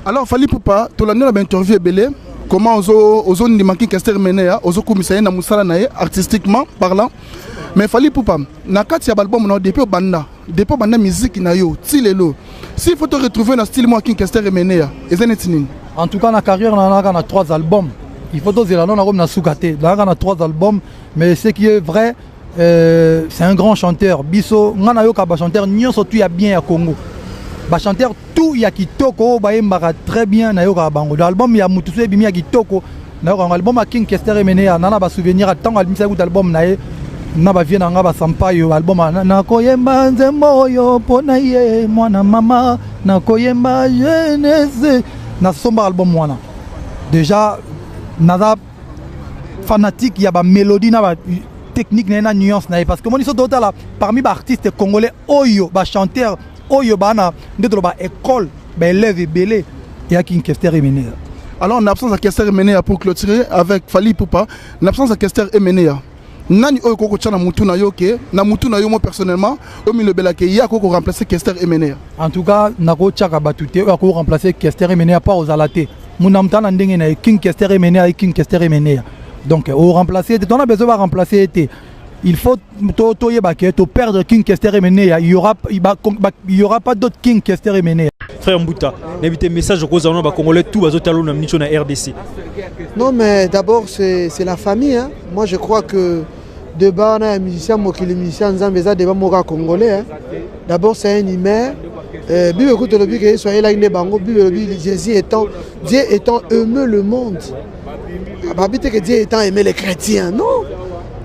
Alors Fally Ipupa to la interview belé comment ozo ni manki Kester Menea ozo komisa na musala na artistiquement parlant mais Fally Ipupa na kati ya album na depuis banda musique na yo tilelo s'il faut te retrouver dans style moi Kester Menea ezenetini en tout cas na carrière na 3 albums il faut doser la non comme na soukate là na 3 albums mais ce qui est vrai c'est un grand chanteur biso ngana yo ka ba chanteur nyonso tu ya bien à Congo ba chanteur tout ya kitoko ba yembaka très bien na yo ka bango l'album ya mutusu e bimi ya kitoko na yo ka album a King Kester Menea nana ba souvenir tant album ça album na ye na ba vie na nga ba sampayo album na koyemba nzembo yo pona ye mwana mama na koyemba jeunesse na somba album wana déjà nada fanatique ya ba mélodie na ba technique na nuance na parce que mon iso total là parmi ba artistes congolais oyo ba chanteur oyo bana ndetolo ba école ba élève belé et à King Kester Menea. Alors en absence de Kester Menea pour clôturer avec Fally Ipupa en absence de Kester Menea nani oyo koko tchana mutu na yo ke na mutu na yo moi personnellement o mi le belake ya koko remplacer Kester Menea. En tout cas nako tchaka batute o ko remplacer Kester Menea pas aux alaté munamtana ndenge na King Kester Menea et King Kester Menea. Donc au remplacer on a besoin de remplacer été il faut to perdre King Kester Menea il y aura pas d'autres King Kester Menea. Frère Mbouta n'invite message aux gens congolais tout bazotalo na mnicho na RDC. Non mais d'abord c'est la famille hein. Moi je crois que de bas on a un musicien mokili musicien nzambeza de moka congolais hein. D'abord c'est un humain Bible écoute le but que soyez là ine bango Bible Jésus étant Dieu étant aimé le monde. Babite que Dieu étant aimé les chrétiens non.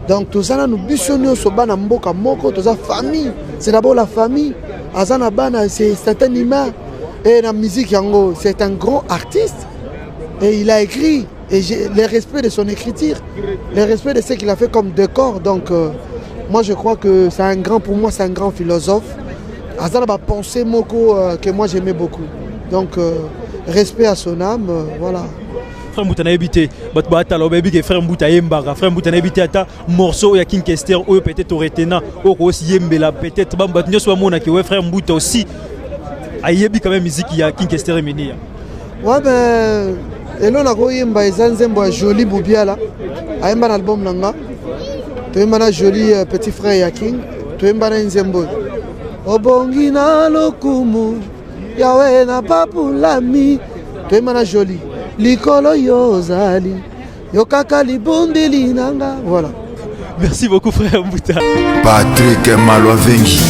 Donc tout ça nous bichonnons sur bana mboka moko tout ça famille c'est d'abord la famille azana bana c'est un humain et la musique yango c'est un grand artiste et il a écrit et j'ai le respect de son écriture le respect de ce qu'il a fait comme décor donc moi je crois que c'est un grand pour moi c'est un grand philosophe azana ba pensée moko que moi j'aimais beaucoup donc respect à son âme voilà. Frère Mbouta na habité bat ba talo baby que frère Mbouta yembaka frère Mbouta na habité ata morceau ya King Kester ou peut-être retena ou aussi yembela peut-être ba bat nyoso mona que frère Mbouta aussi ayebi quand même musique ya King Kester Menea. Ouais ben elo na ko yemba ezanzembo joli bubiala ayemba na album nanga to yemba na joli petit frère ya King to yemba na nzembo obongi na lokumu yawe na papulami to yemba na joli Likolo yozali yokaka libundeli nanga voilà. Merci beaucoup frère Mbouta. Patrick Malwavengi.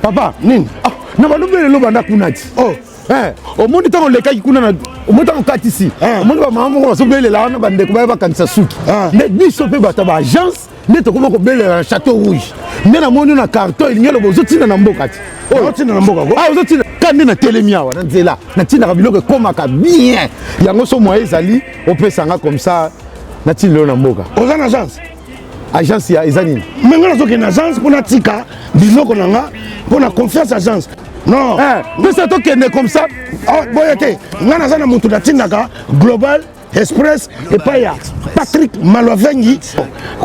Papa nini ah na balobele lo banda kunati oh au monde tant le kai kuna na au monde tant katisi au monde ba maman so bele la na bande ko ba kanisa suki mais biso pe bata ba agence ne to ko bele na château rouge mais na moni na carton il nyelo bozo tina na mboka ti oh tina na mboka ko ah ozo tina kandi na telemia wa na nzela na tina ka biloko komaka bien yango so moi ezali opesanga comme ça na tina lo na mboka oza na agence ya ezanini mais ngana zo ke na agence pour na tika biloko nanga pour na confiance agence non mais ça to kende comme ça oh boyete ngana za na mutu na tindaka global express et paya Patrick Malwavengi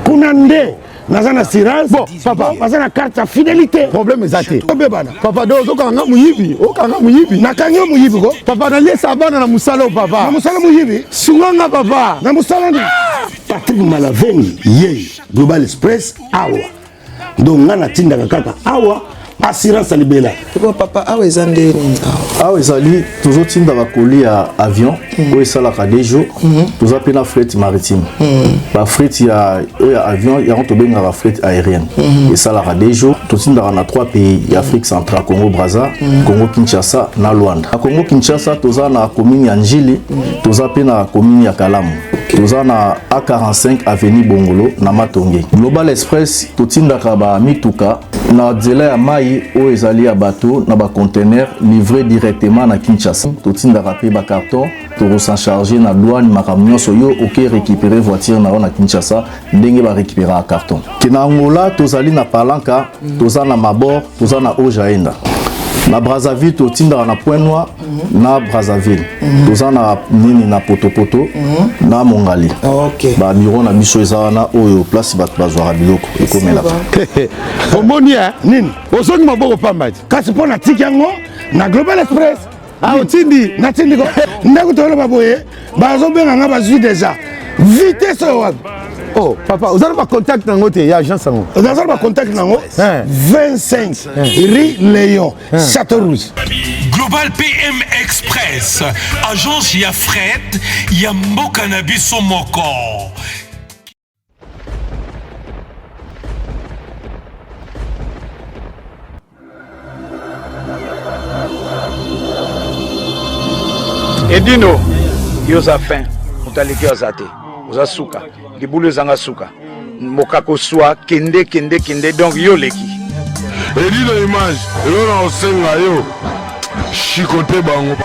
kuna nde nazana assurance bon papa nazana carte fidélité problème ezate obebana papa do kanga muyibi nakanyo muyibi ko papa na lesa bana na musalo papa na musalo muyibi sunganga papa na musalo ni Patrick Malwavengi ye global express awa donc ngana tindaka kaka awa assurance libela ko papa awa ezande awa ezali toujours tinda ba colis à avion ou ça ka des jours tous appela fret maritime ba fret ya avion ya on to benga ba fret aérienne et ça la des jours tout tinda na 3 pays Afrique centrale Congo Brazza Congo Kinshasa na Luanda a Congo Kinshasa toza na commune ya Njili toza pe na commune ya Kalamu toza na A45 avenue Bongolo na Matonge Global Express to tinda ka ba mituka na délai ya mai o ezali ya bateau na ba conteneur livré directement na Kinshasa to tinda rapé ba carton to s'en charger na douane makamnyo so yo OK récupérer voiture na Kinshasa ndenge ba récupérer un carton kina Angola tozali na Palanca toza na Mabor toza na Ojaenda na Brazzaville to tinda na Point Noir na Brazzaville toza na nini na Potopoto na Mongali OK ba miro na biso ezana oyo place bat bazwa biloko ekomela omoni nini ozongi maboko pamba kasi pona tiki yango na Global Express Ah, otindi. Natindi ko. Ndako toloba boye. Bazo benga nga bazwi déjà. Vitesse wa. Oh, papa, vous avez pas contact dans votre agence en haut. Vous avez pas contact dans 25 rue Léon, Château-Rouge. Global PM Express, agence ya fret, ya mboka na biso moko. Edino, yoza fin, mutaliki ozate, oza suka, libulu zanga suka, mokako swa, kende, donc yo leki. Edino image, yo na osenga yo, chikote bango.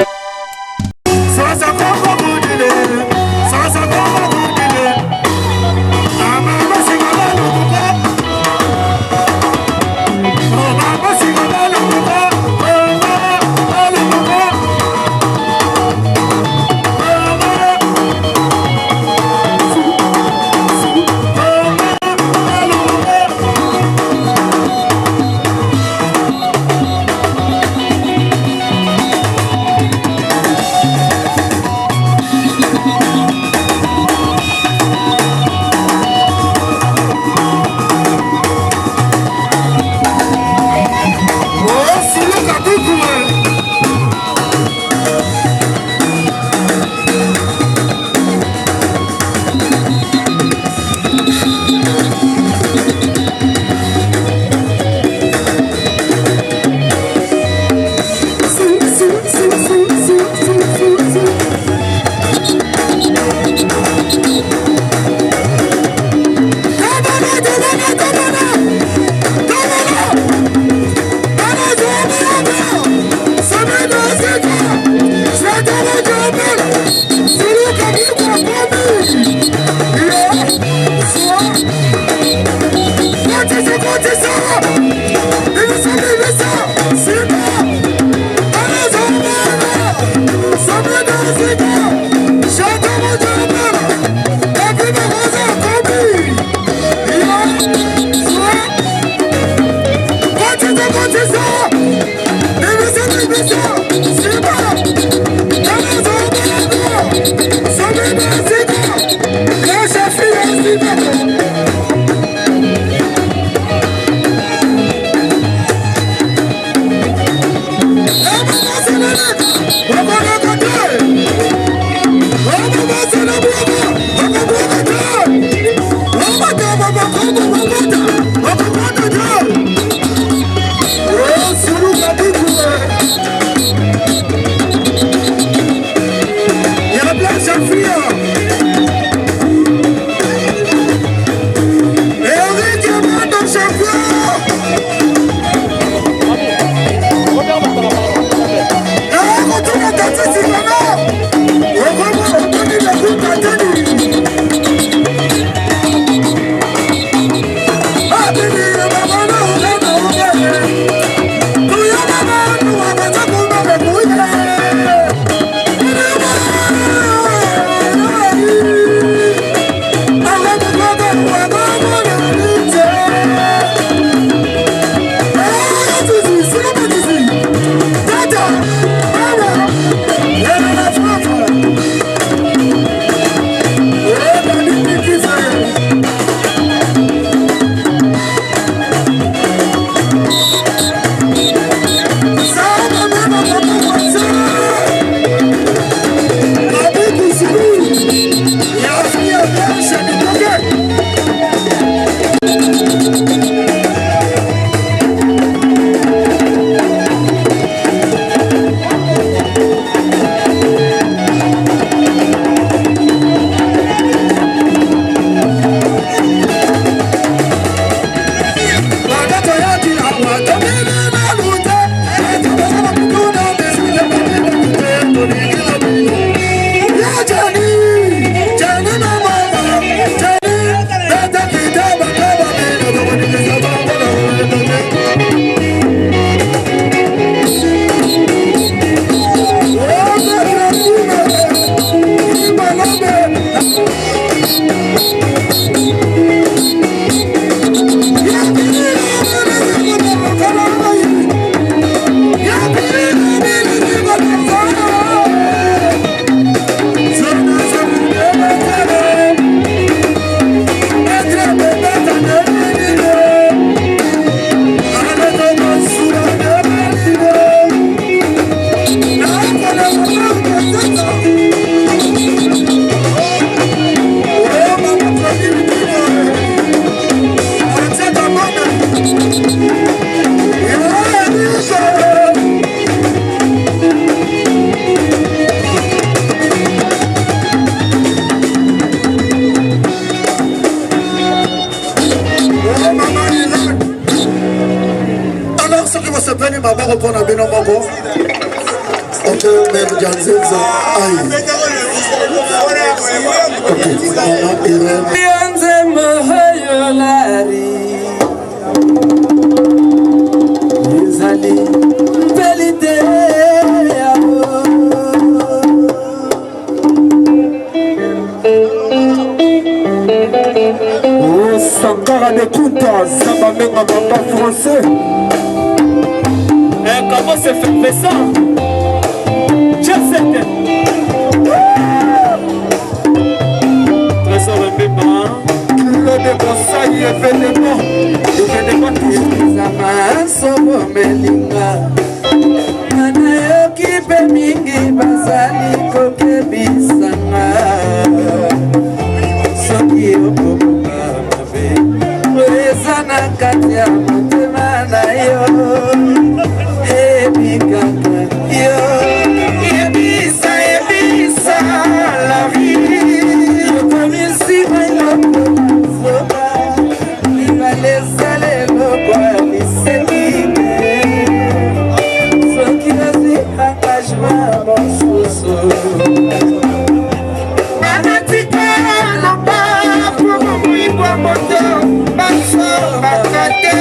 Ganzenza aïe. Sankara de Kouta, ça va même à papa français. Comment se fait ça? Je sais. Trésor et Béma, le déconseil événement toujours. Sama sobo melinga, mana yokipe mingi basali koke bisanga. Soki yokobuka mabe, wezana kati ya motema na yo. Ebikaka yo, ebisa la vie. Yokomisi mailoko soba, ibalesa lelo kwa lisekike. Soki nazi engagement mosusu. Manatika lamba, pour mwibwa moto, baso bakate.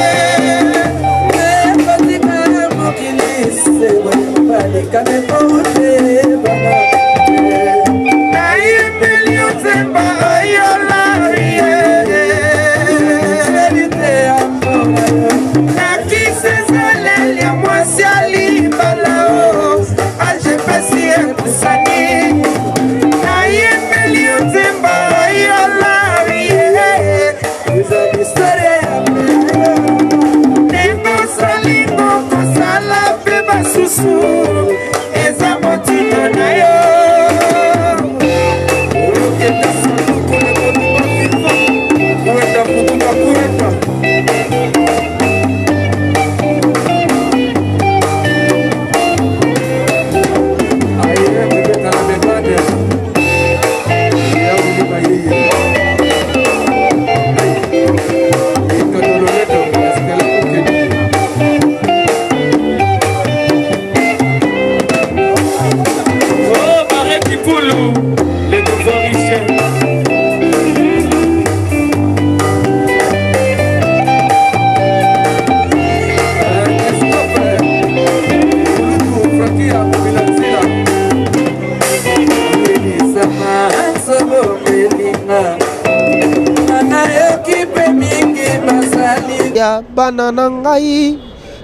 Bana na ngai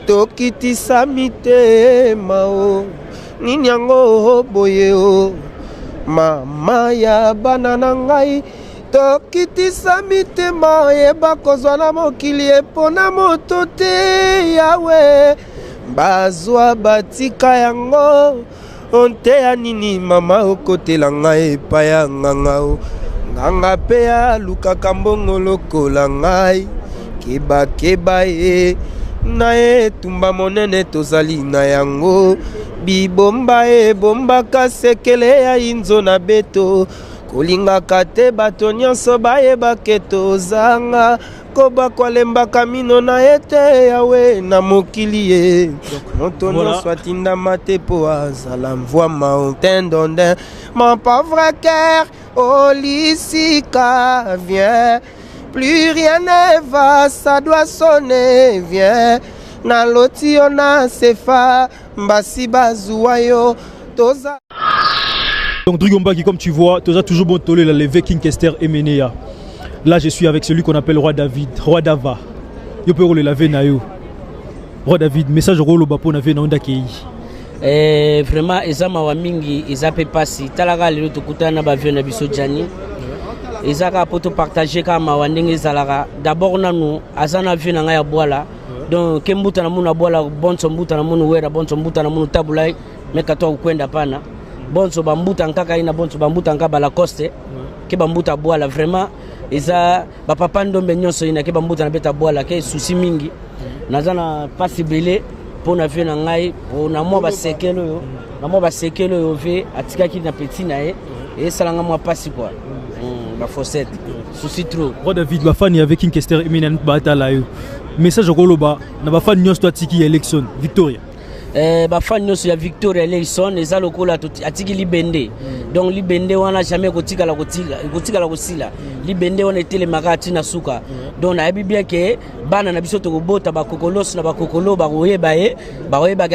tokitisa mitema o nini yango boye o mama ya bana na ngai tokitisa mitema yeba kozwa na mokili epona moto te yawe bazwa batika yango onte ya nini mama okotela ngai epai ya nganga o nganga mpe alukaka mbongo lokola ngai keba keba e na etumba monene tozali na yango bibomba e bomba kasekele ya inzo na beto kolingaka te bato nyonso bayebake tozanga kobakwa lembaka mino na ete yawe na mokili ye moto nyonso atindama te po azala mvwa mountain dondin mon pauvre cœur olisika vient. Plus rien ne va, ça doit sonner, viens. Na loti ona sefa, mbasi bazuayo, toza. Donc Drugomba qui, comme tu vois, toza toujours bon tolé la levé King Kester et Menea. Là je suis avec celui qu'on appelle Roi David, Roi Dava. Yo peux rouler la veine na yo. Roi David, message rolo bapo na veine onda kei. Vraiment ezama wa mingi ezape pasi. Talaga lelo tukutana ba veine biso jani. Ezaka poto partager kama wandenge zalaka d'abord nanu azana vie na ngaya boala donc kembuta na muna boala bonso mbuta na munu wera bonso mbuta na munu tabulai mekato kwenda pana bonso bambuta nkaka ina bonso bambuta nkaba la coste ke bambuta boala vraiment eza ba papa ndombe nyonso ina ke bambuta na beta boala ke souci mingi nazana pasibele pona vie na ngai pona mo ba sekelo yo na mo ba sekelo yo ve atikaki na petit na e salanga mo pasi quoi. La fossette, souci trop. Roi David, ma fan avec King Kester éminent batala yo. Message au Goloba, na ba fan nyos toi tiki élection, Victoria. bafani nyonso ya Victoria Leison eza lokola atiki libende donc libende wana jamais kotikala kosila libende wana etelemaka atina suka donc nayebi bien ke bana na biso tokobota bakokolos na bakokolo bakoyeba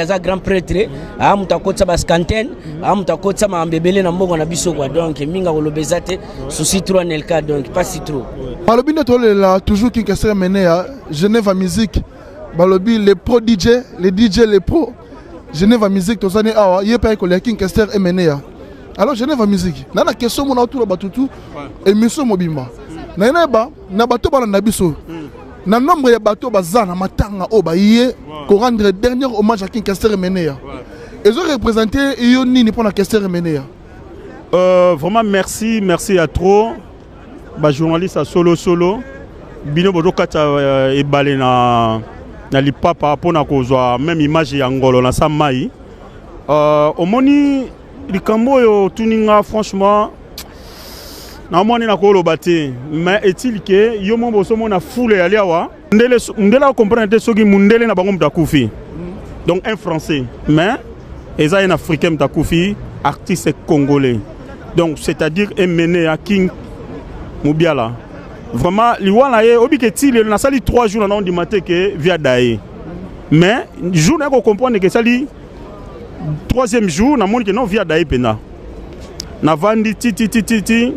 aza grand prêtre amuta kotsa baskanten amuta kotsa mambebele na mbongo na biso kwa donc minga kolobeza te souci trop nelka donc pas si trop balobi nde tolela toujours Kincaster mené à Genève Musique balobi les pro DJ les pro Genève Musique tozani awa yepa ko le Kincaster mené à alors Genève Musique nana question mona autour batutu émission mobimba na ineba na bato bana na biso na nombre ya bato bazana matanga o ba yé ko rendre dernier hommage à Kincaster mené à ils ont représenté yo nini pour la Kincaster mené à vraiment merci à trop ba journaliste à solo bino bodo kata ebalé na lipapa pona kozwa même image ya ngolo na samai omoni likambo yo tuninga franchement na moni na ko lobate mais est-il que yo mo boso mona foule ya liawa ndela comprendre soki mundele na bango mtakufi donc un français mais eza un africain mtakufi artiste congolais donc c'est-à-dire mené à King Mubiala vraiment liwana ye obiketi le na sali 3 jours na on dimate que via daé mais jour na ko comprendre que sali 3e jour na moni que non via daé pena na vandi titi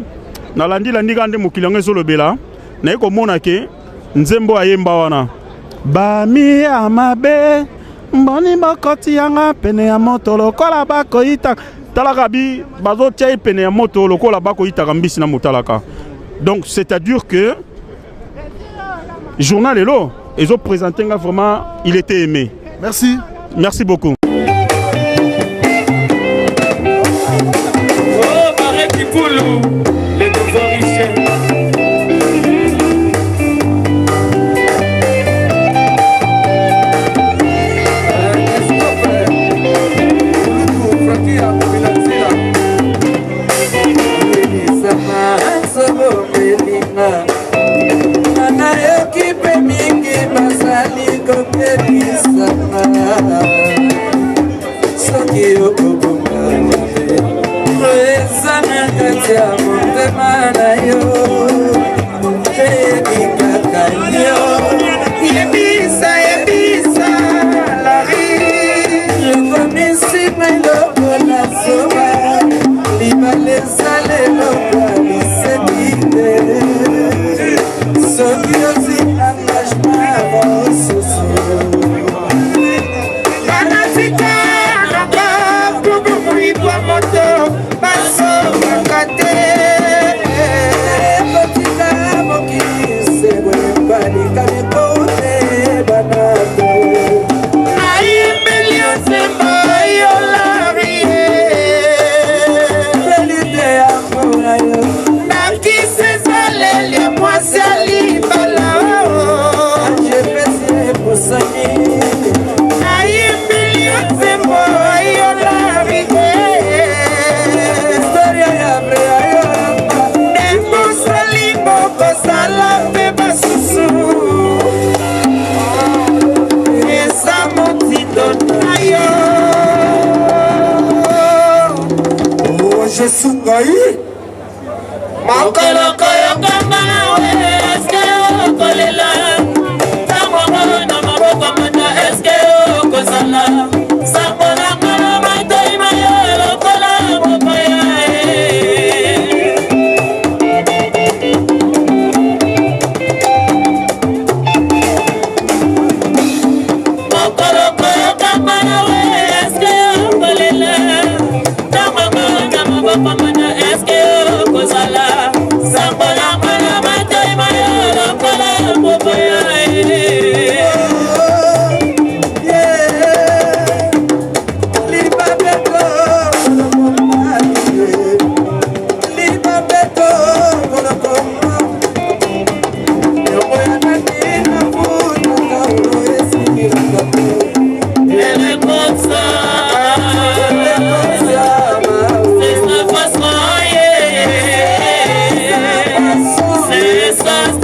na landi kande mokilanga ezolobela na ko mona ke nzembo ayemba wana bami amabe mboni bakoti yanga pene ya moto lokola bakoyita talaka bi bazo tia pene ya moto lokola bakoyita kambisi na motalaka. Donc c'est-à-dire que journal Hello, ils ont présenté vraiment, il était aimé. Merci beaucoup. C'est ça,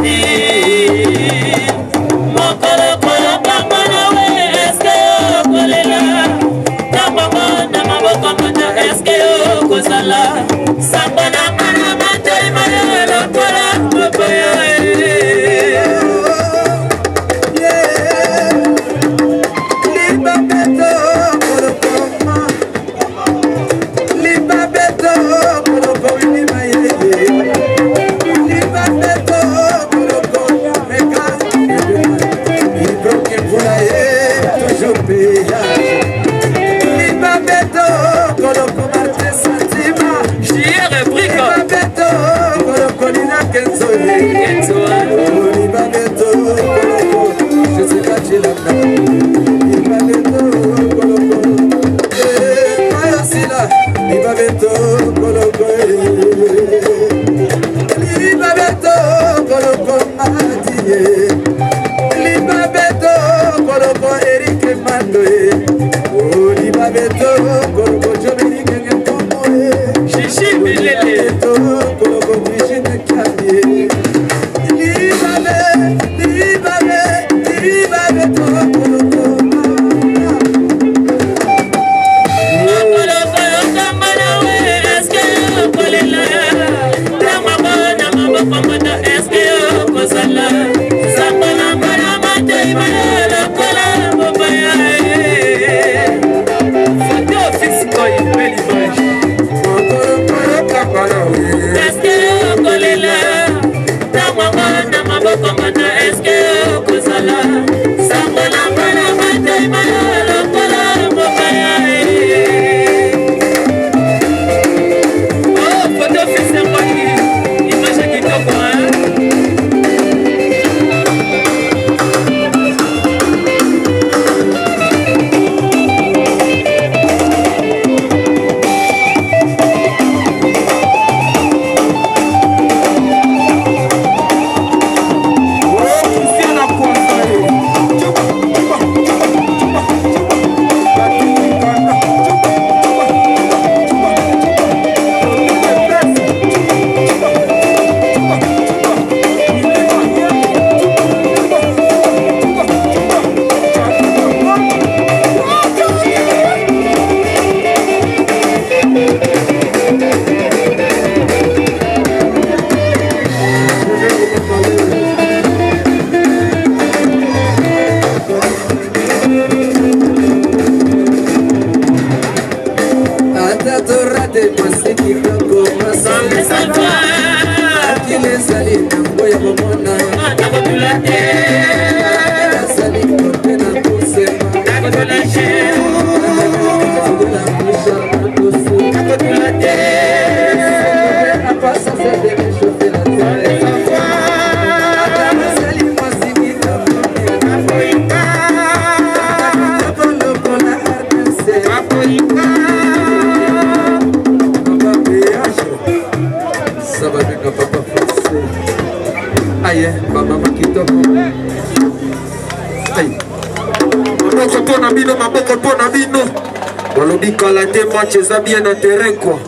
match eza bien na terrain quoi.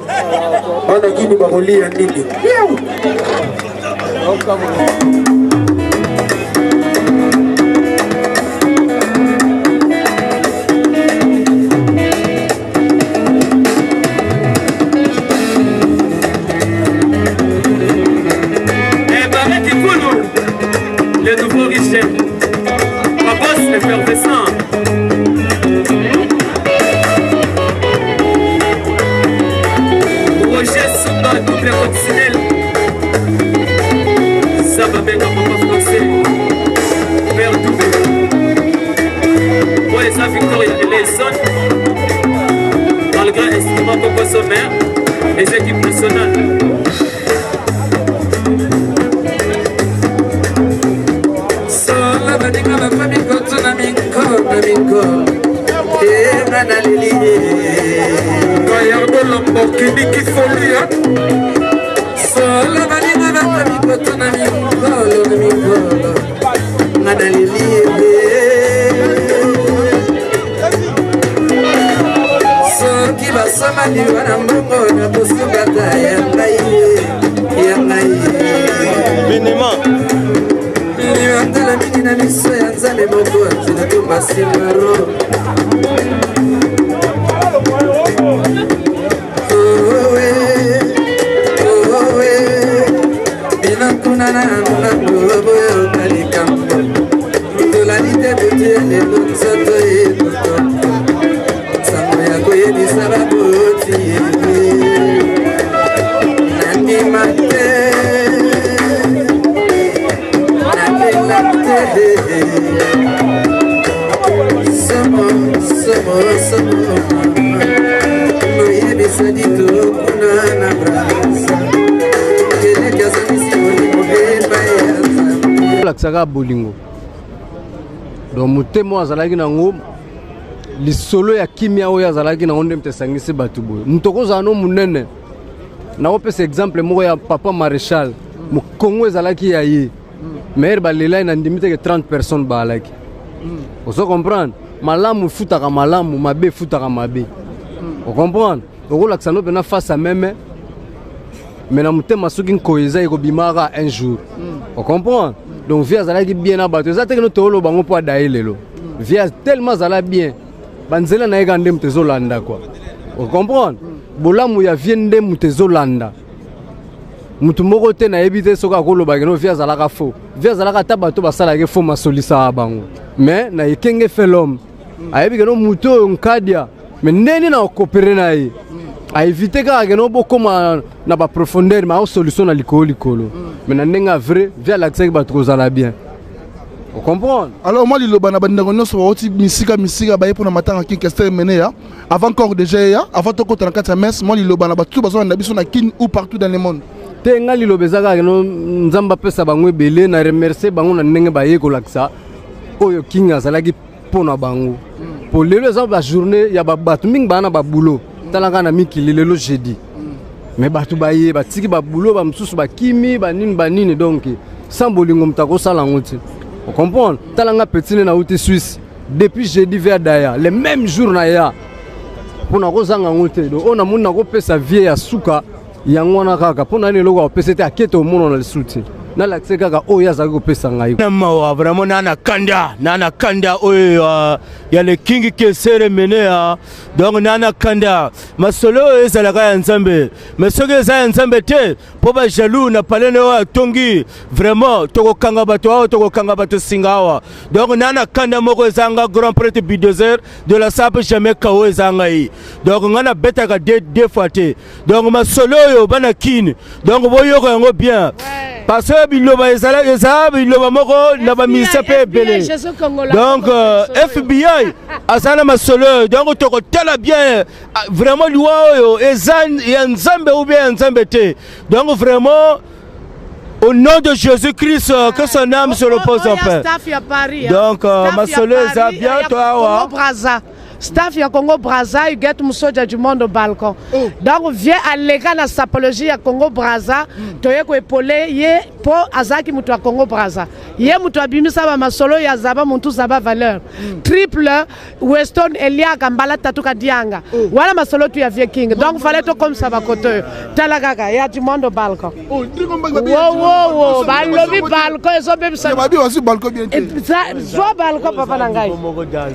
Bana kini bakolia nini? Le nouveau Richet, ma boss effervescent. Roger Souba, double conditionnel. Ça va bien comme papa français. Père double. Ouais, ça Victoria et Leison. Malgré instrument Coco Sommer, les équipes nationales. Kayardo Lamborghini qui folie Sola balinga bakabikoto na mikolo ngadalili soki basoma liwa na mbongo na kosukata yangai binema liwatala mingi na miso ya nzambe moko atina tomba simaro kunana mulabu kalikambo tolalite botiele losoto etoto sango yako yebisa baboti nandimate nandelate somo noyebisa dito kunana brasa lakisaka bolingo donc motema azalaki nango lisolo ya kimia oyo azalaki nango nde mtesangisi bato boye moto akozala no monene nakopesa exemple moko ya papa maréchal mokongo ezalaki ya ye maire balelai na ndimi teke 30 personnes baalaki ozo comprendre malamu efutaka malamu mabe efutaka mabe ocomprendre okolakisa no mpena face à meme mais na motema soki nkoyeza ekobimaka un jour ocomprendre donc vie azalaki bien na bato eza teke no toolo bango mpo adaye lelo vie tellement azala bien banzela na ye ka nde moto ezolanda kua ocomprendre bolamu ya vie nde moto ezolanda moto moko te nayebi te soki akolobaki no vie azalaka fo vie azalaka ata bato basalaki fo masolisaka bango mais na ekenge fe l'homme ayebi ke no moto oyo nkadia mais ndeni na okopere na ye aévite kaka ke no bokóma na baprofondeur ma solution na likolo mais na ndenge vrai vie alakisaki bato kozala bien ocomprendre alors moi liloba na bandeko nyonso bauti misika baye mpona matanga king Kester mene ya avant encore déjà ya avant tokota na kati ya messe moi liloba na bato bazolanda biso na kin ou partout dans le monde te nga liloba eza kaka no nzambe apesa bango ebele na remercier bango na ndenge baye kolakisa oyo king azalaki mpona bango po lelo eza bajournée ya babato mingi baa na babulo talaka na mikili lelo jeudi mais bato baye batiki babulo bamosusu bakimi banini donc sans bolingo moto akosala yango te ocomprendre talanga petine na uti Suisse depuis jeudi vers daya le même jour na ya mpona kozanga yango te donc oyo namoni nakopesa vie ya suka yango wana kaka mpona nini eloko akopesa te akete omona na lisu te nalakise kaka oyo azalaki kopesa ngai mawa vraiment nana kanda oyo ya le king Kester mene ya donc nana kanda masolo oyo ezalaka ya nzambe mais soki eza ya nzambe te mpo bajaloux na palene oyo atongi vraiment tokokanga bato awa tokokanga bato singa awa donc nana kanda moko ezanga grand prêtre bulldozer de la sape jamais kao eza ngai donc nga nabetaka deux fois te donc masolo oyo bana kini donc boyoko yango bien parce que biloba ezala biloba moko na ba ministère pe belé donc FBI azana masolo donc toko tala bien vraiment loi oyo ezan ya nzambe ou bien nzambe te donc vraiment au nom de Jésus-Christ que son âme se repose en paix donc masolo eza bien toi staff ya Congo Brazza you get musoja du monde au balcon donc vient à l'égal la sapologie ya Congo Brazza toye ko epole ye po azaki mutu ya Congo Brazza ye mutu abimisa ba masolo ya zaba muntu zaba valeur triple Weston Elia Kambala tatuka dianga wala masolo tu ya vie king donc fallait to comme ça ba kote tala kaka ya du monde au balcon wow ba lobby balcon ezo bem ça ba bi aussi balcon bien so balcon papa nangai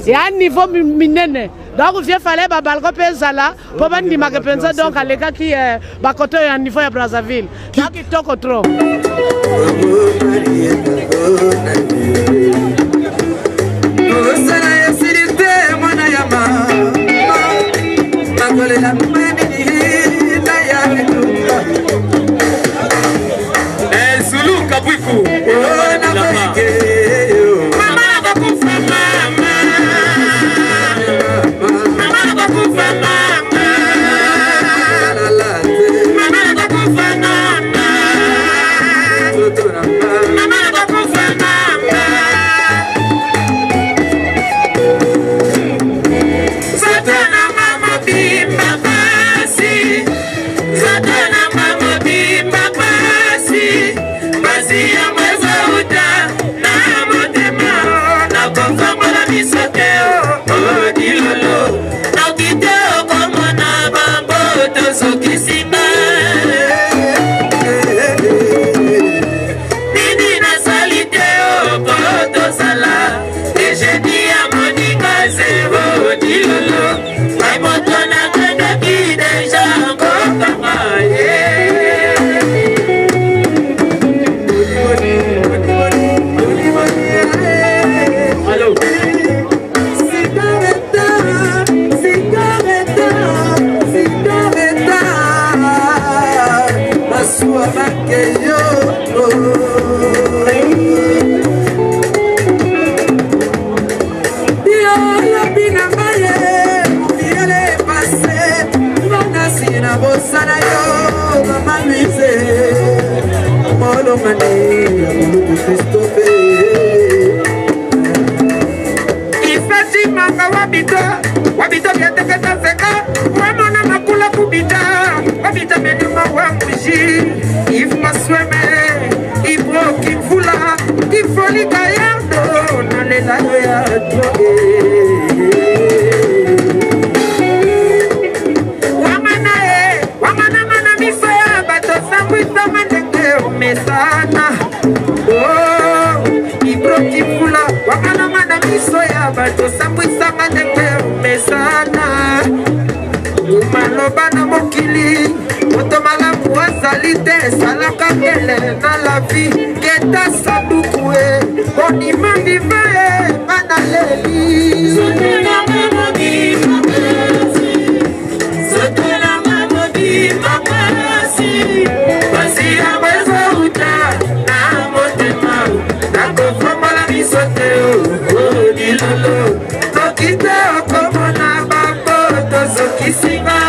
ya niveau minene donc il fallait ba balcon pezala po bandi makepenza donc aleka ki ba kote ya niveau ya Brazzaville donc kitoko trop Wabita biateketa seka wamona makula kubita wabita menuma wanguji if masweme ibro kimfula ifoli kayardo nalela ya toge wamana mana misoya bato samwita mandenge mesana oh ibro kimfula wamana mana misoya bato samwita mandenge mesana maloba na mokili moto malamu azali te esalaka kele na la vie keta sanduku e konima viva e bana leli basi ya bwezo uta na motema nakofomola miso te o dilolo tokite okomona babo tozokisinga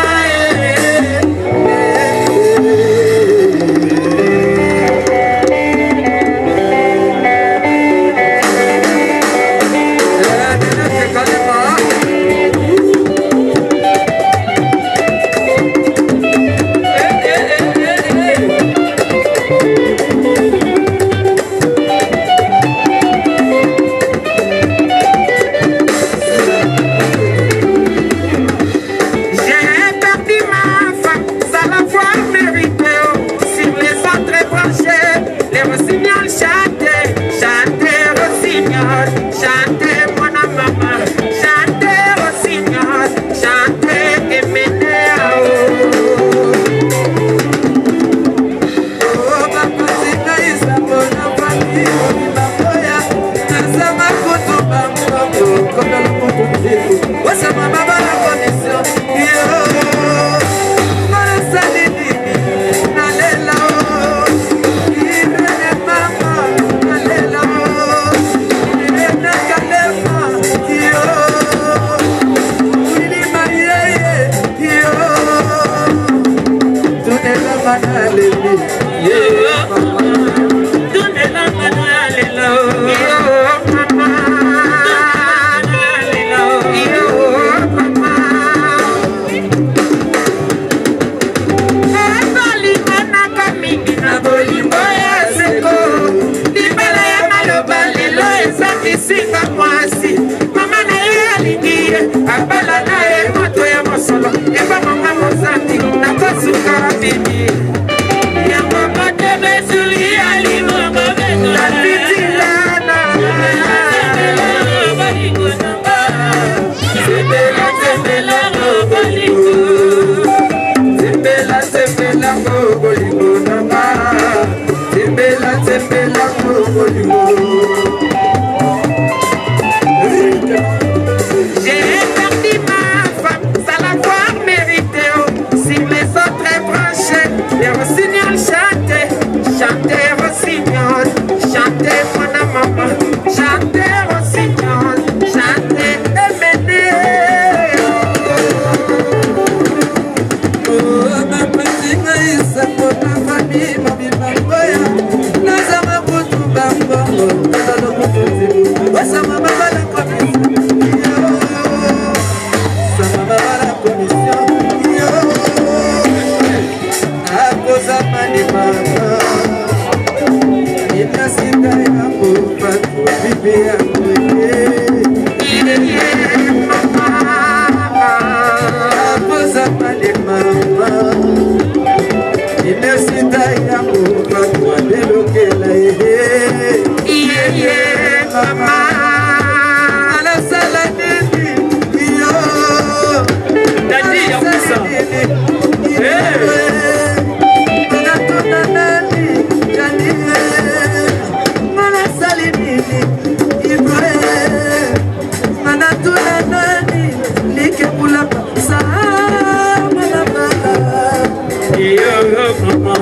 Mama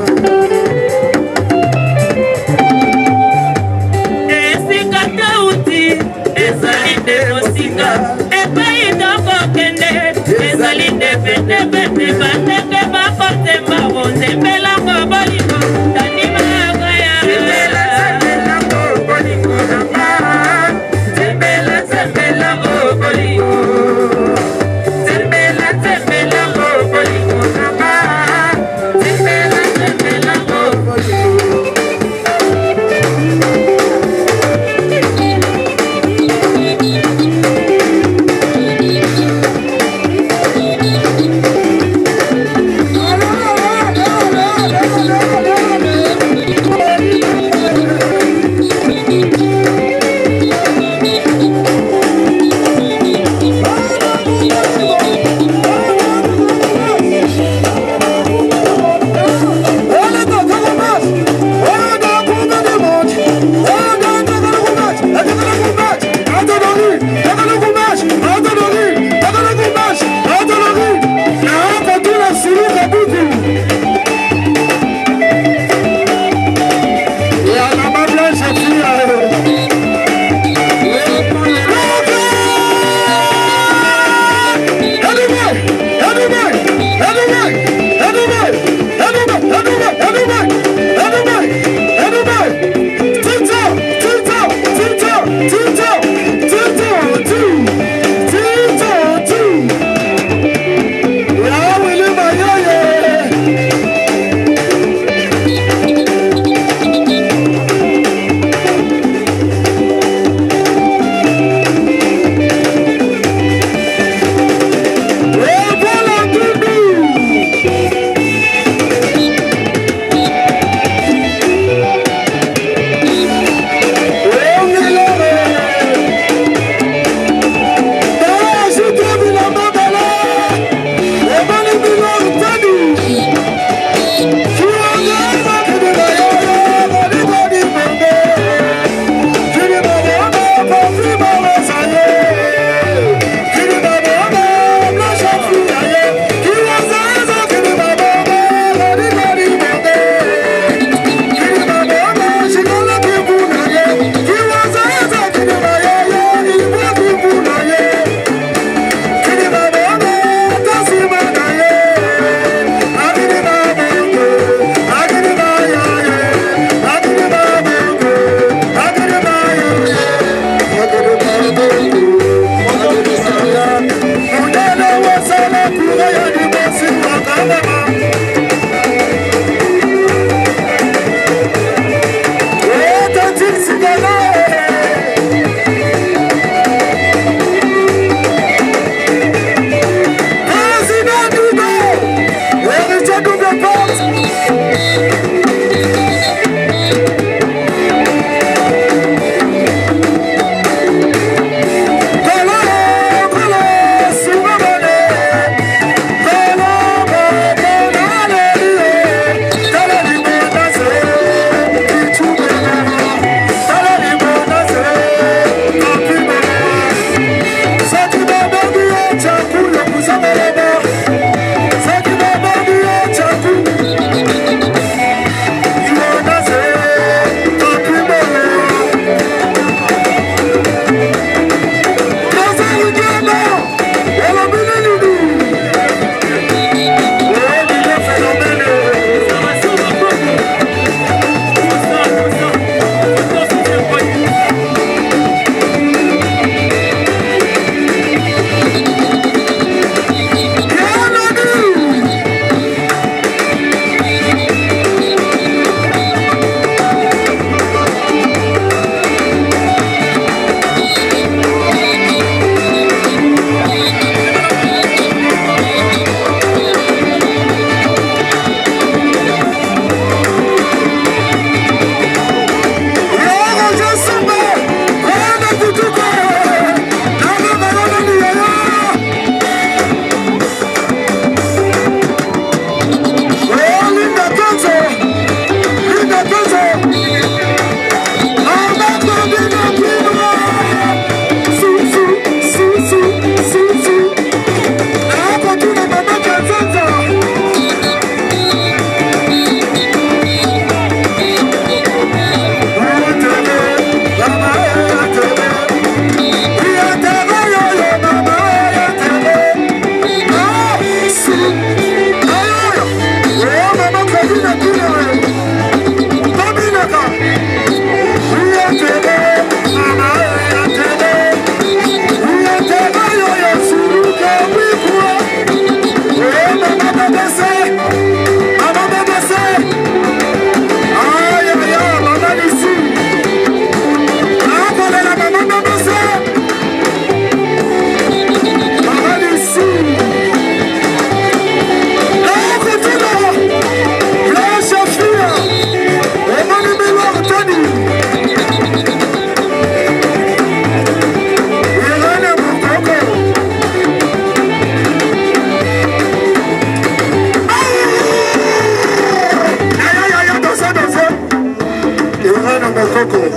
bakoko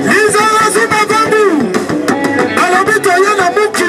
Lizarasu Mavandu alobi toye na muki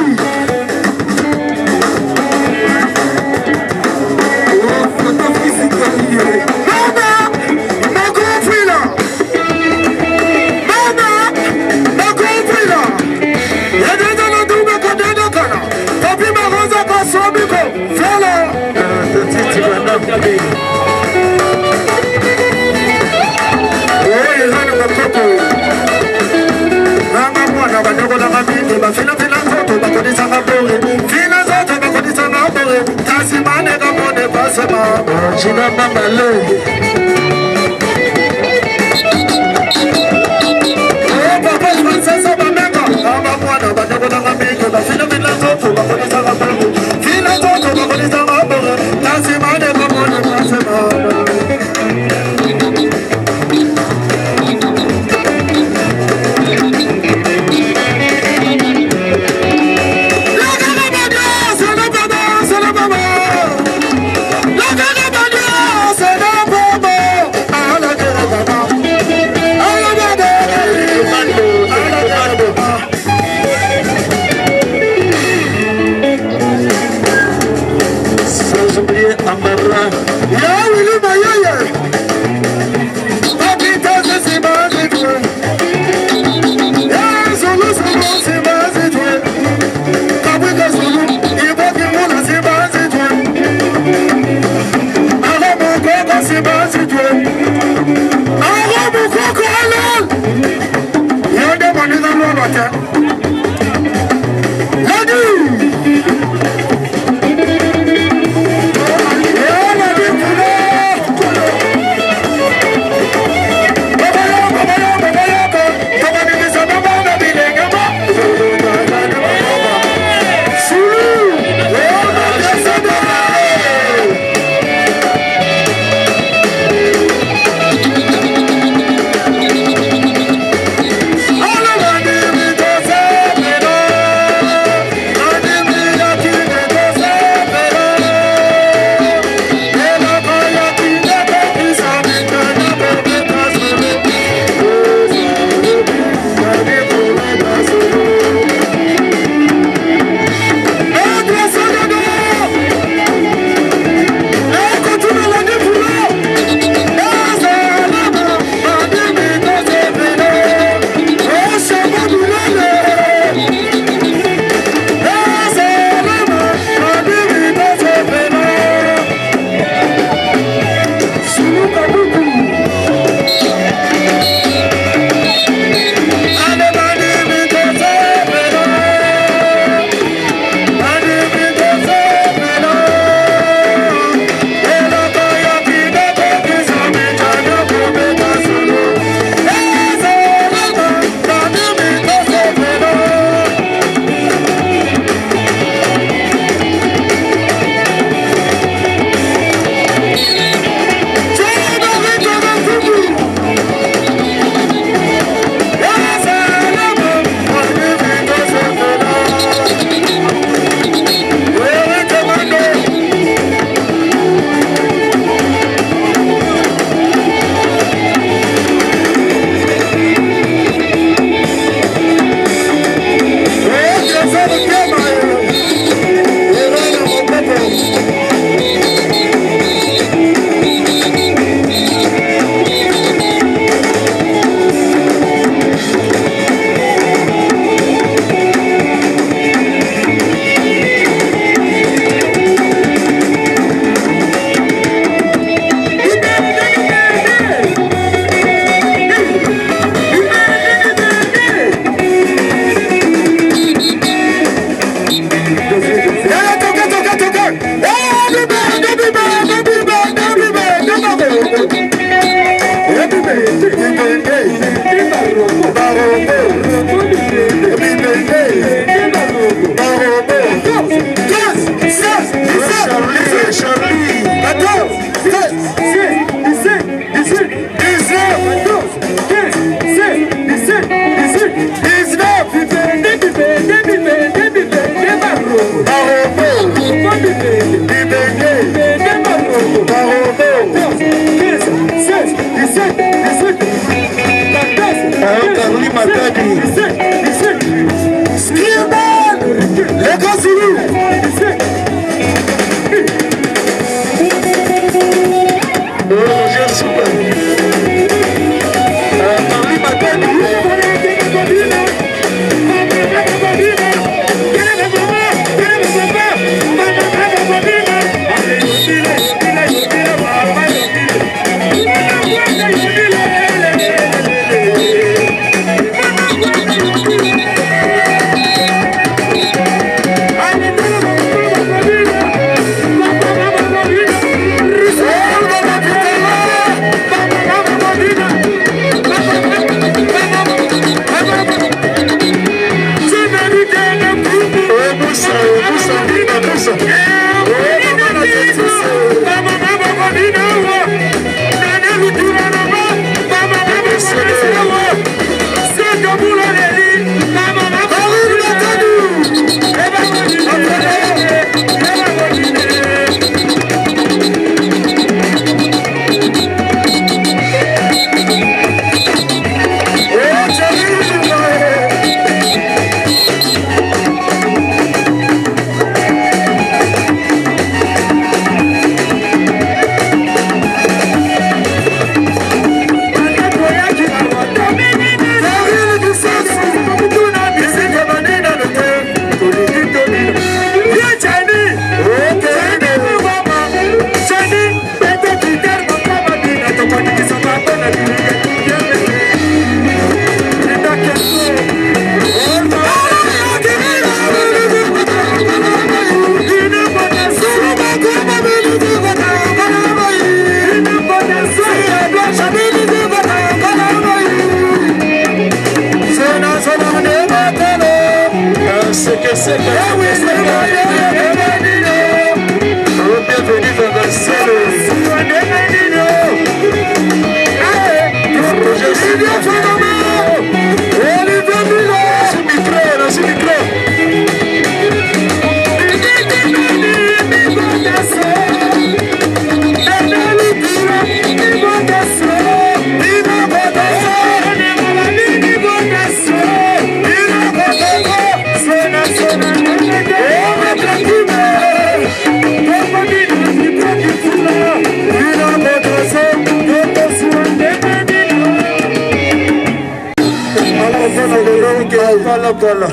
Kala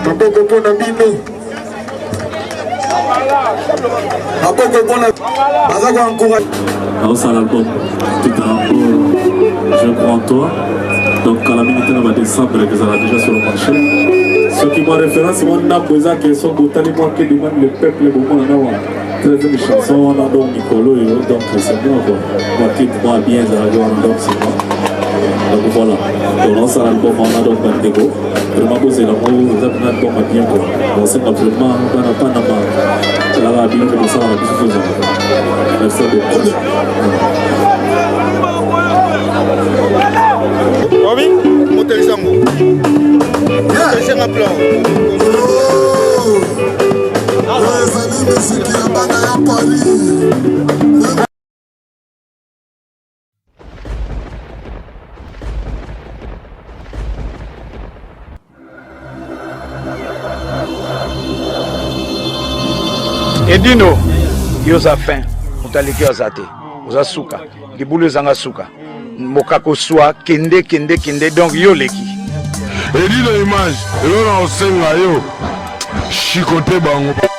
maboko mpona bino maboko mpona baza koencourage à l'album tout je crois en toi donc à la minute de décembre que ça va déjà sur le marché ce qui m'a référence c'est mon napoza qui sont botani moi qui demande le peuple au moment là 13e chanson on a donc Nicolo donc c'est bon quoi moi qui moi bien ça va donc c'est bon donc voilà on lance l'album on a donc Bandego vraiment c'est l'amour vous avez un album bien quoi on sait pas vraiment on n'a pas la radio comme ça on a plus de merci beaucoup oui motel zango c'est un plan Edino yoza fin mutaleki azate oza suka libulu ezanga suka mokako swa kende donc yo leki Edino image elona osenga yo chikote bango